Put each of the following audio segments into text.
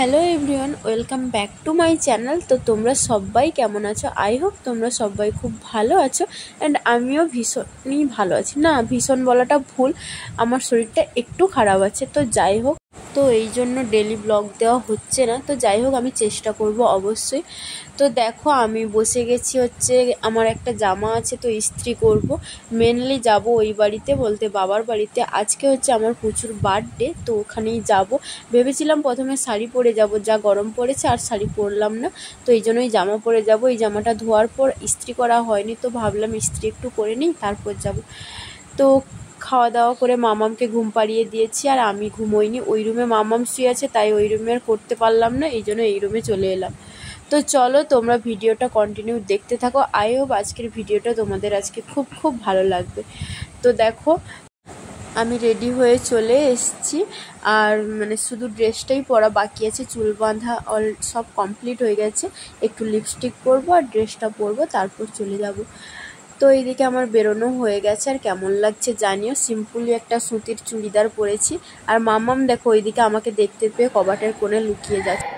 Hello everyone, welcome back to my channel. তো তোমরা সবাই কেমন আছো? আই হোপ তোমরা সবাই খুব ভালো আছো অ্যান্ড আমিও ভীষণই ভালো আছি। না, ভীষণ বলাটা ভুল, আমার শরীরটা একটু খারাপ আছে। তো যাই হোক, তো এই জন্য ডেলি ব্লগ দেওয়া হচ্ছে না। তো যাই হোক, আমি চেষ্টা করব অবশ্যই। তো দেখো, আমি বসে গেছি হচ্ছে, আমার একটা জামা আছে তো ইস্ত্রি করব। মেনলি যাব ওই বাড়িতে, বলতে বাবার বাড়িতে। আজকে হচ্ছে আমার প্রচুর বার্থডে, তো ওখানেই যাব। ভেবেছিলাম প্রথমে শাড়ি পরে যাব, যা গরম পড়েছে আর শাড়ি পরলাম না, তো এই জন্যই জামা পরে যাব। এই জামাটা ধোয়ার পর ইস্ত্রি করা হয়নি, তো ভাবলাম ইস্ত্রি একটু করে নিই তারপর যাব। তো খাওয়া দাওয়া করে মামামকে ঘুম পাড়িয়ে দিয়েছি, আর আমি ঘুমোইনি। ওই রুমে মামাম শুয়ে আছে, তাই ওই রুমে আর করতে পারলাম না, এই জন্য এই রুমে চলে এলাম। তো চলো তোমরা ভিডিওটা কন্টিনিউ দেখতে থাকো। আই হোপ আজকের ভিডিওটা তোমাদের আজকে খুব খুব ভালো লাগবে। তো দেখো, আমি রেডি হয়ে চলে এসেছি, আর শুধু ড্রেসটাই পরা বাকি আছে। চুল বাঁধা সব কমপ্লিট হয়ে গেছে। একটু লিপস্টিক পরবো আর ড্রেসটা পরবো, তারপর চলে যাব। তো এইদিকে আমার বেরোনো হয়ে গেছে, আর কেমন লাগছে জানিও। সিম্পলি একটা সুতির চুড়িদার পরেছি, আর মামাম দেখো ওইদিকে আমাকে দেখতে পেয়ে কবাটের কোণে লুকিয়ে যাচ্ছে।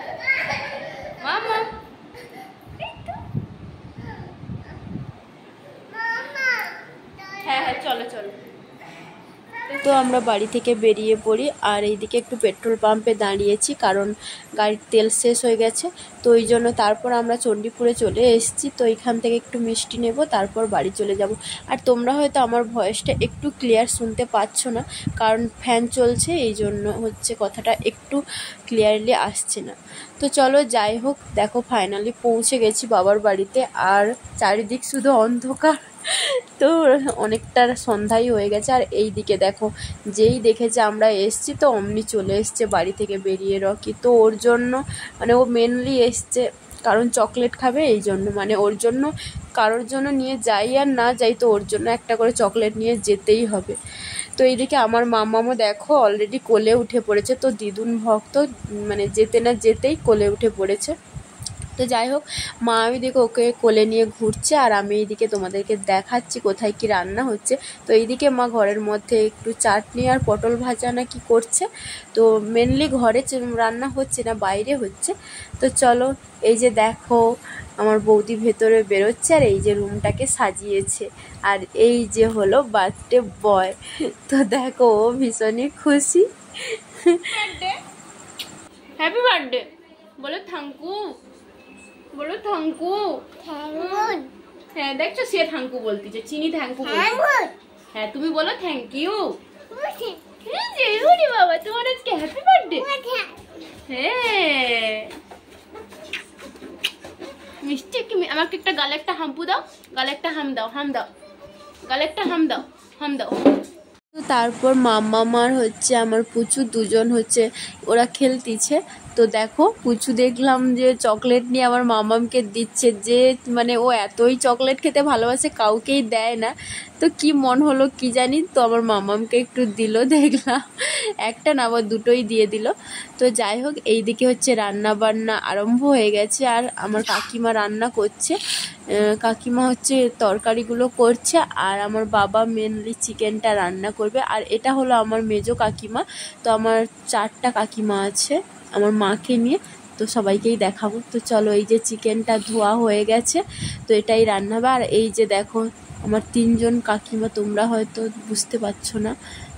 হ্যাঁ, চলো চলো। তো আমরা বাড়ি থেকে বেরিয়ে পড়ি, আর এইদিকে একটু পেট্রোল পাম্পে দাঁড়িয়েছি, কারণ গাড়ির তেল শেষ হয়ে গেছে। তো ওই জন্য তারপর আমরা চণ্ডীপুরে চলে এসেছি। তো এখান থেকে একটু মিষ্টি নেব, তারপর বাড়ি চলে যাব। আর তোমরা হয়তো আমার ভয়েসটা একটু ক্লিয়ার শুনতে পাচ্ছ না, কারণ ফ্যান চলছে, এই জন্য হচ্ছে কথাটা একটু ক্লিয়ারলি আসছে না। তো চলো যাই হোক, দেখো ফাইনালি পৌঁছে গেছি বাবার বাড়িতে, আর চারিদিক শুধু অন্ধকার। তো অনেকটা সন্ধ্যাই হয়ে গেছে। আর এই দিকে দেখো, যেই দেখেছে আমরা এসছি, তো অমনি চলে এসছে বাড়ি থেকে বেরিয়ে রকি। তো ওর জন্য ও মেনলি এসছে কারণ চকলেট খাবে, এই জন্য ওর জন্য, কারোর জন্য নিয়ে যাই আর না যাই, তো ওর জন্য একটা করে চকলেট নিয়ে যেতেই হবে। তো এইদিকে আমার মামামও দেখো অলরেডি কোলে উঠে পড়েছে। তো দিদুন ভক্ত, যেতে না যেতেই কোলে উঠে পড়েছে। তো যাই হোক, মা ওইদিকে ওকে কোলে নিয়ে ঘুরছে, আর আমি এইদিকে তোমাদেরকে দেখাচ্ছি কোথায় কি রান্না হচ্ছে। তো এইদিকে মা ঘরের মধ্যে একটু চাটনি আর পটল ভাজা না কি করছে। তো মেনলি ঘরে রান্না হচ্ছে না, বাইরে হচ্ছে। তো চলো, এই যে দেখো আমার বৌদি ভেতরে বেরোচ্ছে, আর এই যে রুমটাকে সাজিয়েছে, আর এই যে হলো বার্থডে বয়। তো দেখো ও ভীষণই খুশি। হ্যাপি বার্থডে বলো, থ্যাঙ্কু বলো, থ্যাঙ্কু। হ্যাঁ দেখছো, সে থ্যাঙ্কু বলতেছে, চিনি থ্যাঙ্কু বলছে। হ্যাঁ তুমি বলো থ্যাংক ইউ। বাবা তোমার আজকে হ্যাপি বার্থডে। হ্যাঁ মিষ্টি, আমাকে একটা গালে একটা হাম্পু দাও, গালে একটা হাম দাও, গালে একটা হাম দাও। তারপর মামার হচ্ছে আমার পুচু দুজন হচ্ছে ওরা খেলতিছে। তো দেখো পুচু দেখলাম যে চকলেট নিয়ে আমার মামামকে দিচ্ছে, যে ও এতই চকলেট খেতে ভালোবাসে, কাউকেই দেয় না। তো কি মন হলো কি জানি, তো আমার মামামকে একটু দিল, দেখলাম একটা না আবার দুটোই দিয়ে দিল। তো যাই হোক, এইদিকে হচ্ছে রান্না বান্না আরম্ভ হয়ে গেছে, আর আমার কাকিমা রান্না করছে। কাকিমা হচ্ছে তরকারিগুলো করছে, আর আমার বাবা মেনলি চিকেনটা রান্না করবে। আর এটা হলো আমার মেজো কাকিমা। তো আমার 4টা কাকিমা আছে আমার মাকে নিয়ে, তো সবাইকেই দেখাবো। তো চলো, এই যে চিকেনটা ধোয়া হয়ে গেছে, তো এটাই রান্না হবে। আর এই যে দেখো আমার 3জন কাকিমা, তোমরা হয়তো বুঝতে পারছো না,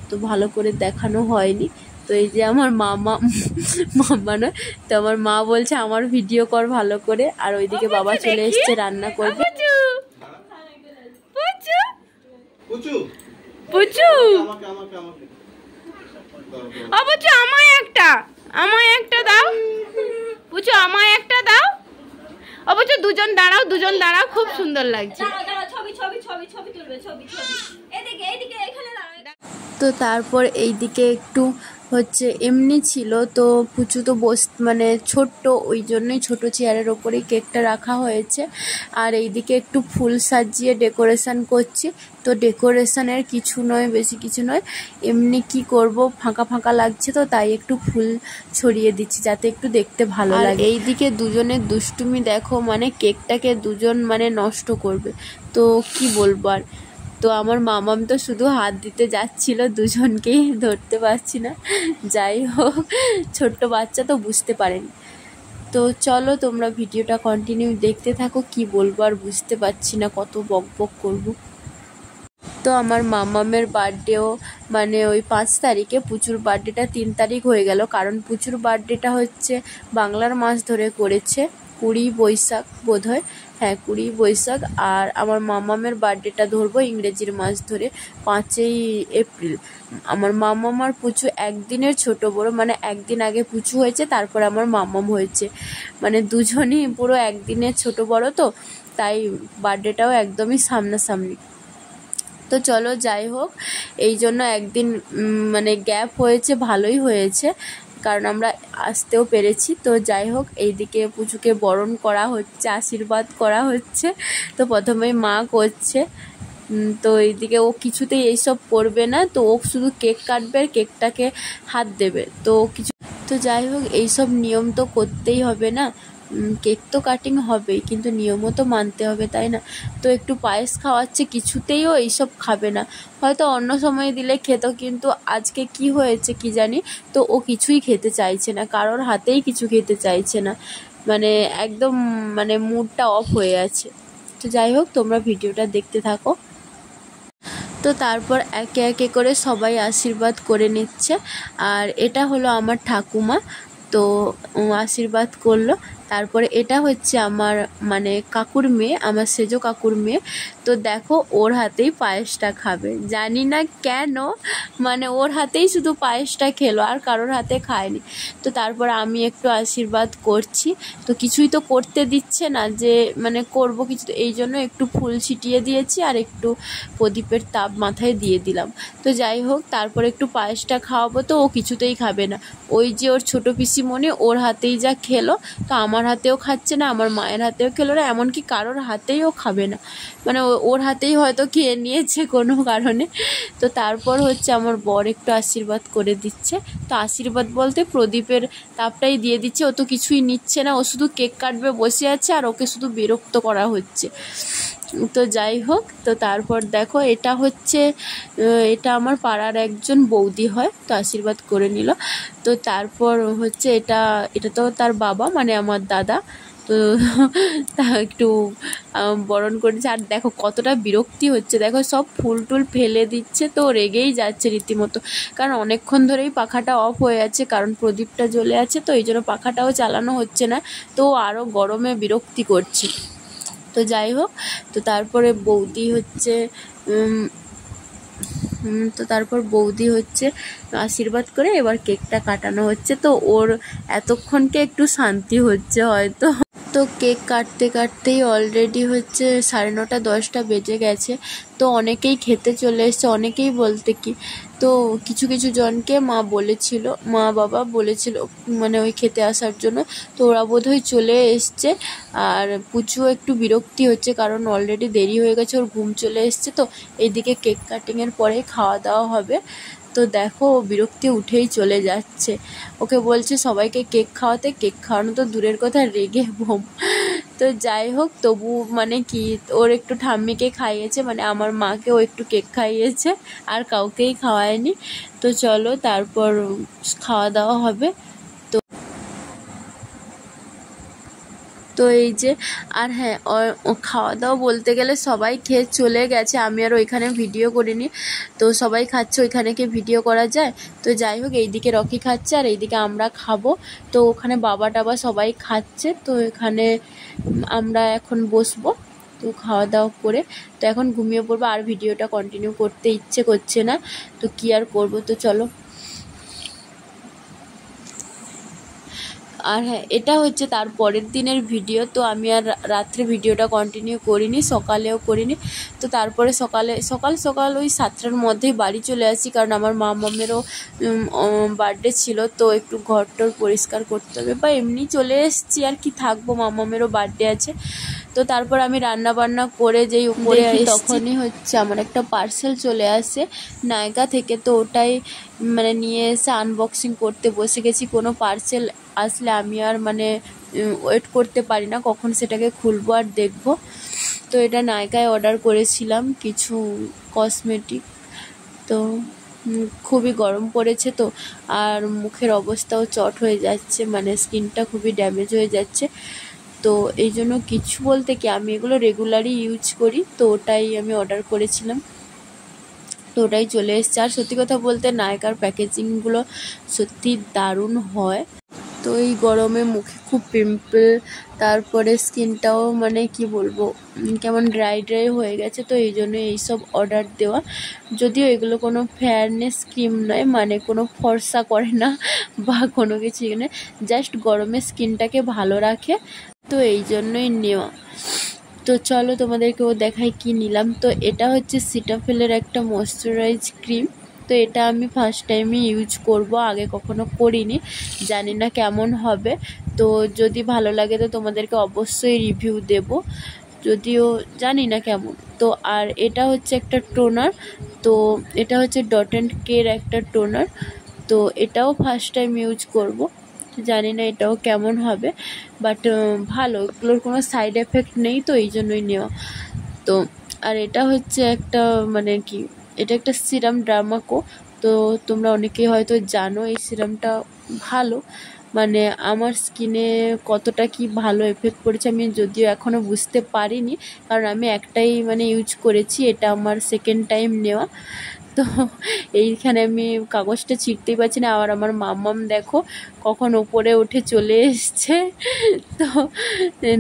তো ভালো করে দেখানো হয়নি। তো এই যে আমার মামা নয়, তো আমার মা বলছে আমার ভিডিও কর ভালো করে, আর ওইদিকে বাবা চলে এসছে রান্না করবে। আমায় একটা দাও পুচু, আমায় একটা দাও। অবশ্য দুজন দাঁড়াও, খুব সুন্দর লাগছে। তো তারপর এইদিকে একটু হচ্ছে এমনি ছিল, তো পুচু তো ছোট্ট, ওই জন্যই ছোট চেয়ারের ওপরেই কেকটা রাখা হয়েছে। আর এইদিকে একটু ফুল সাজিয়ে ডেকোরেশন করছি। তো ডেকোরেশনের কিছু নয়, বেশি কিছু নয়, এমনি কি করব, ফাঁকা ফাঁকা লাগছে, তো তাই একটু ফুল ছড়িয়ে দিচ্ছি যাতে একটু দেখতে ভালো লাগে। এইদিকে দুজনের দুষ্টুমি দেখো, কেকটাকে দুজন নষ্ট করবে, তো কি বলবো আর। তো আমার মামাম তো শুধু হাত দিতে যাচ্ছিল, দুজনকেই ধরতে পারছি না। যাই হোক, ছোট্ট বাচ্চা তো বুঝতে পারেনি। তো চলো তোমরা ভিডিওটা কন্টিনিউ দেখতে থাকো, কি বলবো আর বুঝতে পারছি না, কত বক বক করবো। তো আমার মামামের বার্থডেও মানে ওই 5 তারিখে, পুচুর বার্থডেটা 3 তারিখ হয়ে গেল, কারণ পুচুর বার্থডেটা হচ্ছে বাংলার মাস ধরে করেছে, 20 বৈশাখ বোধহয়, হ্যাঁ 20 বৈশাখ। আর আমার মামামের বার্থডেটা ধরবো ইংরেজির মাস ধরে 5ই এপ্রিল। আমার মামাম আর পুচু একদিনের ছোট বড়, মানে একদিন আগে পুচু হয়েছে, তারপর আমার মামাম হয়েছে, মানে দুজনই পুরো একদিনের ছোট বড়, তো তাই বার্থডেটাও একদমই সামনাসামনি। তো চলো যাই হোক, এই জন্য একদিন মানে গ্যাপ হয়েছে, ভালোই হয়েছে, কারণ আমরা আসতেও পেরেছি। তো যাই হোক, এইদিকে পুচুকে বরণ করা হচ্ছে, আশীর্বাদ করা হচ্ছে। তো প্রথমেই মা করছে, তো এইদিকে ও কিছুতেই এইসব করবে না, তো ও শুধু কেক কাটবে আর কেকটাকে হাত দেবে, তো কিছু, তো যাই হোক এইসব নিয়ম তো করতেই হবে না, কেক তো কাটিং হবেই, কিন্তু নিয়মও তো মানতে হবে, তাই না? তো একটু পায়েস খাওয়াচ্ছে, কিছুতেই ও এইসব খাবে না, হয়তো অন্য সময় দিলে খেত, কিন্তু আজকে কি হয়েছে কি জানি, তো ও কিছুই খেতে চাইছে না, কারোর হাতেই কিছু খেতে চাইছে না, মানে একদম মানে মুডটা অফ হয়ে আছে। তো যাই হোক, তোমরা ভিডিওটা দেখতে থাকো। তো তারপর একে একে করে সবাই আশীর্বাদ করে নিচ্ছে, আর এটা হলো আমার ঠাকুমা, তো আশীর্বাদ করলো। তারপরে এটা হচ্ছে আমার মানে কাকুর মেয়ে, আমার সেজো কাকুর মেয়ে। তো দেখো ওর হাতেই পায়েসটা খাবে, জানি না কেন, মানে ওর হাতেই শুধু পায়েসটা খেলো, আর কারোর হাতে খায়নি। তো তারপর আমি একটু আশীর্বাদ করছি, তো কিছুই তো করতে দিচ্ছে না, যে মানে করব কিছু, তো এই জন্য একটু ফুল ছিটিয়ে দিয়েছি আর একটু প্রদীপের তাপ মাথায় দিয়ে দিলাম। তো যাই হোক, তারপর একটু পায়েসটা খাওয়াবো, তো ও কিছুতেই খাবে না। ওই যে ওর ছোটো পিসিমণি, ওর হাতেই যা খেলো, তো আমার হাতেও খাচ্ছে না, আমার মায়ের হাতেও খেলো না, এমনকি কারোর হাতেই ও খাবে না, মানে ওর হাতেই হয়তো খেয়ে নিয়েছে কোনো কারণে। তো তারপর হচ্ছে আমার বর একটু আশীর্বাদ করে দিচ্ছে, তো আশীর্বাদ বলতে প্রদীপের তাপটাই দিয়ে দিচ্ছে, ও তো কিছুই নিচ্ছে না, ও শুধু কেক কাটবে বসে আছে, আর ওকে শুধু বিরক্ত করা হচ্ছে। তো যাই হোক, তো তারপর দেখো এটা হচ্ছে, এটা আমার পাড়ার একজন বৌদি হয়, তো আশীর্বাদ করে নিল। তো তারপর হচ্ছে এটা তো তার বাবা, মানে আমার দাদা, তো তা একটু বরণ করেছে। আর দেখো কতটা বিরক্তি হচ্ছে, দেখো সব ফুল টুল ফেলে দিচ্ছে, তো রেগেই যাচ্ছে রীতিমতো, কারণ অনেকক্ষণ ধরেই পাখাটা অফ হয়ে আছে, কারণ প্রদীপটা জ্বলে আছে, তো এই জন্য পাখাটাও চালানো হচ্ছে না, তো আরও গরমে বিরক্তি করছে। তো যাই হোক, তো তারপরে বৌদি হচ্ছে তো তারপর বৌদি হচ্ছে আশীর্বাদ করে এবার কেকটা কাটানো হচ্ছে, তো ওর এতক্ষণকে একটু শান্তি হচ্ছে হয়তো। তো কেক কাটতে কাটতেই অলরেডি হচ্ছে 9:30 10টা বেজে গেছে, তো অনেকেই খেতে চলে এসছে, অনেকেই বলতে কি, তো কিছু কিছু জনকে মা বাবা বলেছিল মানে ওই খেতে আসার জন্য, তো ওরা বোধহয় চলে এসছে। আর পুচুও একটু বিরক্তি হচ্ছে, কারণ অলরেডি দেরি হয়ে গেছে, ওর ঘুম চলে এসছে, তো এইদিকে কেক কাটিংয়ের পরে খাওয়া দাওয়া হবে। তো দেখো বিরক্তি উঠেই চলে যাচ্ছে, ওকে বলছে সবাইকে কেক খাওয়াতে, কেক খাওয়ানো তো দূরের কথা, রেগে বোম। তো যাই হোক, তবু মানে কি, ওর একটু ঠাম্মিকে খাইয়েছে, মানে আমার মাকেও একটু কেক খাইয়েছে, আর কাউকেই খাওয়ায়নি। তো চলো তারপর খাওয়া দাওয়া হবে। তো এই যে, আর হ্যাঁ, খাওয়া দাওয়া বলতে গেলে সবাই খেয়ে চলে গেছে, আমি আর ওইখানে ভিডিও করিনি, তো সবাই খাচ্ছে, ওইখানে কি ভিডিও করা যায়? তো যাই হোক, এইদিকে রকি খাচ্ছে আর এইদিকে আমরা খাবো, তো ওখানে বাবা টাবা সবাই খাচ্ছে, তো এখানে আমরা এখন বসবো, তো খাওয়া দাওয়া করে তো এখন ঘুমিয়ে পড়বো, আর ভিডিওটা কন্টিনিউ করতে ইচ্ছে করছে না, তো কি আর করবো। তো চলো। আর হ্যাঁ, এটা হচ্ছে তার পরের দিনের ভিডিও, তো আমি আর রাত্রে ভিডিওটা কন্টিনিউ করিনি, সকালেও করিনি। তো তারপরে সকাল ওই 7টার মধ্যেই বাড়ি চলে আসি, কারণ আমার মামামেরও বার্থডে ছিল, তো একটু ঘরটর পরিষ্কার করতে হবে, বা এমনি চলে এসেছি, আর কি থাকবো, মামামেরও বার্থডে আছে। তো তারপর আমি রান্না বান্না করে যেই উপরে তখনই হচ্ছে আমার একটা পার্সেল চলে আসে নায়কা থেকে, তো ওটাই মানে নিয়ে এসে আনবক্সিং করতে বসে গেছি। কোনো পার্সেল আসলে আমি আর মানে ওয়েট করতে পারি না, কখন সেটাকে খুলবো আর দেখবো। তো তো এটা নায়কায় অর্ডার করেছিলাম কিছু কসমেটিক। তো খুবই গরম পড়েছে তো, আর মুখের অবস্থাও চট হয়ে যাচ্ছে, মানে স্কিনটা খুবই ড্যামেজ হয়ে যাচ্ছে। তো এই জন্য কিছু বলতে কি আমি এগুলো রেগুলারই ইউজ করি, তো ওটাই আমি অর্ডার করেছিলাম, তো ওটাই চলে এসছে। আর সত্যি কথা বলতে নায়কার প্যাকেজিংগুলো সত্যি দারুণ হয়। তো এই গরমে মুখে খুব পিম্পল, তারপরে স্কিনটাও মানে কি বলবো কেমন ড্রাই ড্রাই হয়ে গেছে, তো এই জন্য এইসব অর্ডার দেওয়া। যদিও এগুলো কোনো ফেয়ারনেস ক্রিম নয়, মানে কোনো ফর্সা করে না বা কোনো কিছু না, জাস্ট গরমে স্কিনটাকে ভালো রাখে, তো এই জন্যই নেওয়া। তো চলো তোমাদেরকেও দেখাই কি নিলাম। তো এটা হচ্ছে সিটাফেলের একটা ময়শ্চারাইজ ক্রিম। তো এটা আমি ফার্স্ট টাইমই ইউজ করব, আগে কখনো করিনি, জানি না কেমন হবে। তো যদি ভালো লাগে তো তোমাদেরকে অবশ্যই রিভিউ দেব, যদিও জানি না কেমন। তো আর এটা হচ্ছে একটা টোনার, তো এটা হচ্ছে ডট অ্যান্ড কের একটা টোনার। তো এটাও ফার্স্ট টাইম ইউজ করব, জানি না এটাও কেমন হবে, বাট ভালো, এগুলোর কোনো সাইড এফেক্ট নেই, তো এই জন্যই নেওয়া। তো আর এটা হচ্ছে একটা মানে কি, এটা একটা সিরাম ড্রামাকো। তো তোমরা অনেকেই হয়তো জানো এই সিরামটা ভালো, মানে আমার স্কিনে কতটা কি ভালো এফেক্ট পড়েছে আমি যদিও এখনও বুঝতে পারিনি, কারণ আমি একটাই মানে ইউজ করেছি, এটা আমার সেকেন্ড টাইম নেওয়া। তো এইখানে আমি কাগজটা ছিঁড়তেই পারছি না, আবার আমার মাম্মাম দেখো কখন উপরে উঠে চলে এসছে। তো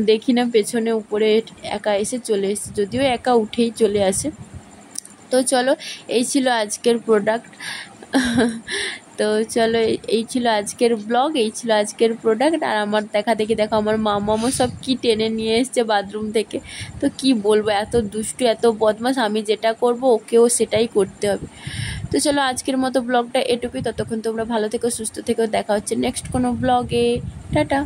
দেখি না পেছনে উপরে একা এসে চলে এসছে, যদিও একা উঠেই চলে আসে। তো চলো, এই ছিল আজকের প্রোডাক্ট। তো চলো, এই ছিল আজকের ব্লগ, এই ছিল আজকের প্রোডাক্ট। আর আমার দেখা দেখি দেখো আমার মামামও সব কি টেনে নিয়ে এসছে বাথরুম থেকে। তো কি বলবো, এত দুষ্টু এত বদমাশ, আমি যেটা করব ওকেও সেটাই করতে হবে। তো চলো আজকের মতো ব্লগটা এটুকুই, ততক্ষণ তোমরা ভালো থেকো সুস্থ থেকো, দেখা হচ্ছে নেক্সট কোনো ব্লগে। টাটা।